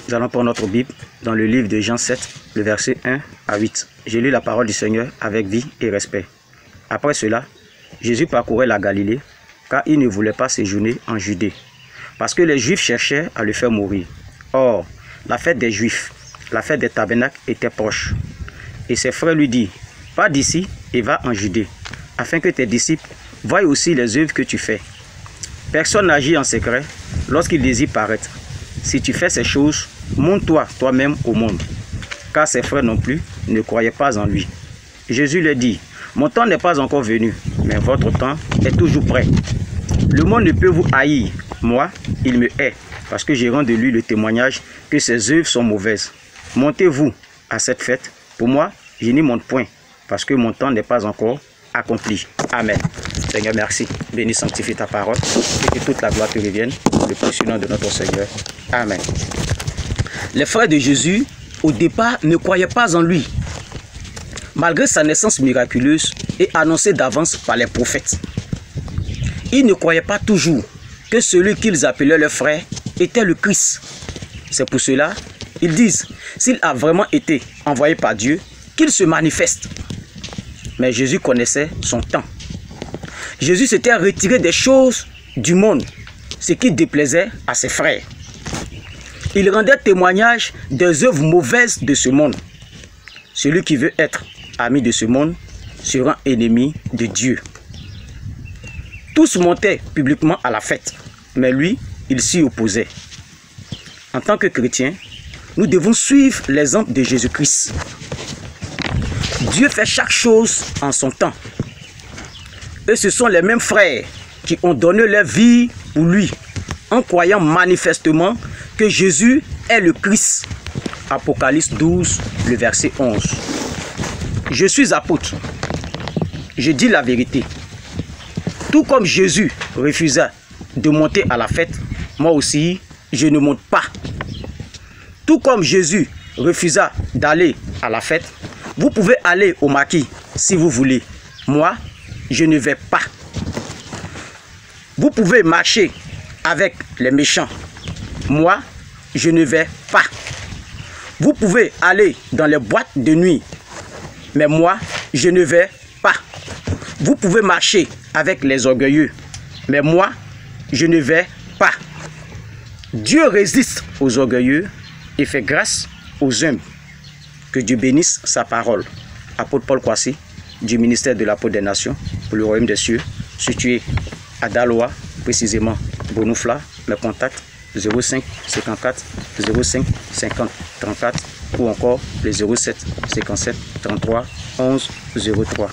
Nous allons prendre notre Bible dans le livre de Jean 7, le verset 1 à 8. J'ai lu la parole du Seigneur avec vie et respect. Après cela, Jésus parcourait la Galilée, car il ne voulait pas séjourner en Judée, parce que les Juifs cherchaient à le faire mourir. Or, la fête des Juifs, la fête des tabernacles, était proche. Et ses frères lui dirent, « Pars d'ici et va en Judée, afin que tes disciples voient aussi les œuvres que tu fais. Personne n'agit en secret lorsqu'il désire paraître. Si tu fais ces choses, montre-toi toi-même au monde. » Car ses frères non plus ne croyaient pas en lui. Jésus leur dit, « Mon temps n'est pas encore venu, mais votre temps est toujours prêt. Le monde ne peut vous haïr. Moi, il me hait, parce que j'ai rendu de lui le témoignage que ses œuvres sont mauvaises. Montez-vous à cette fête. Pour moi, je n'y monte point, parce que mon temps n'est pas encore accompli. » Amen. Seigneur, merci. Bénis, sanctifie ta parole, et que toute la gloire te revienne, le précieux nom de notre Seigneur. Amen. Les frères de Jésus, au départ, ne croyaient pas en lui, malgré sa naissance miraculeuse et annoncée d'avance par les prophètes. Ils ne croyaient pas toujours que celui qu'ils appelaient leur frère était le Christ. C'est pour cela ils disent, s'il a vraiment été envoyé par Dieu, qu'il se manifeste. Mais Jésus connaissait son temps. Jésus s'était retiré des choses du monde, ce qui déplaisait à ses frères. Il rendait témoignage des œuvres mauvaises de ce monde. Celui qui veut être ami de ce monde sera ennemi de Dieu. Tous montaient publiquement à la fête, mais lui, il s'y opposait. En tant que chrétiens, nous devons suivre l'exemple de Jésus-Christ. Dieu fait chaque chose en son temps. Et ce sont les mêmes frères qui ont donné leur vie pour lui, en croyant manifestement que Jésus est le Christ. Apocalypse 12, le verset 11. Je suis apôtre. Je dis la vérité. Tout comme Jésus refusa de monter à la fête, moi aussi, je ne monte pas. Tout comme Jésus refusa d'aller à la fête, vous pouvez aller au maquis si vous voulez. Moi, je ne vais pas. Vous pouvez marcher avec les méchants. Moi, je ne vais pas. Vous pouvez aller dans les boîtes de nuit. Mais moi, je ne vais pas. Vous pouvez marcher avec les orgueilleux. Mais moi, je ne vais pas. Dieu résiste aux orgueilleux et fait grâce aux humbles. Que Dieu bénisse sa parole. Apôtre Paul Kwasi, du ministère de l'Apôtre des Nations pour le Royaume des Cieux, situé à Daloa, précisément Bonoufla. Mes contacts 05 54 05 50 34 ou encore le 07 57 33 11 03.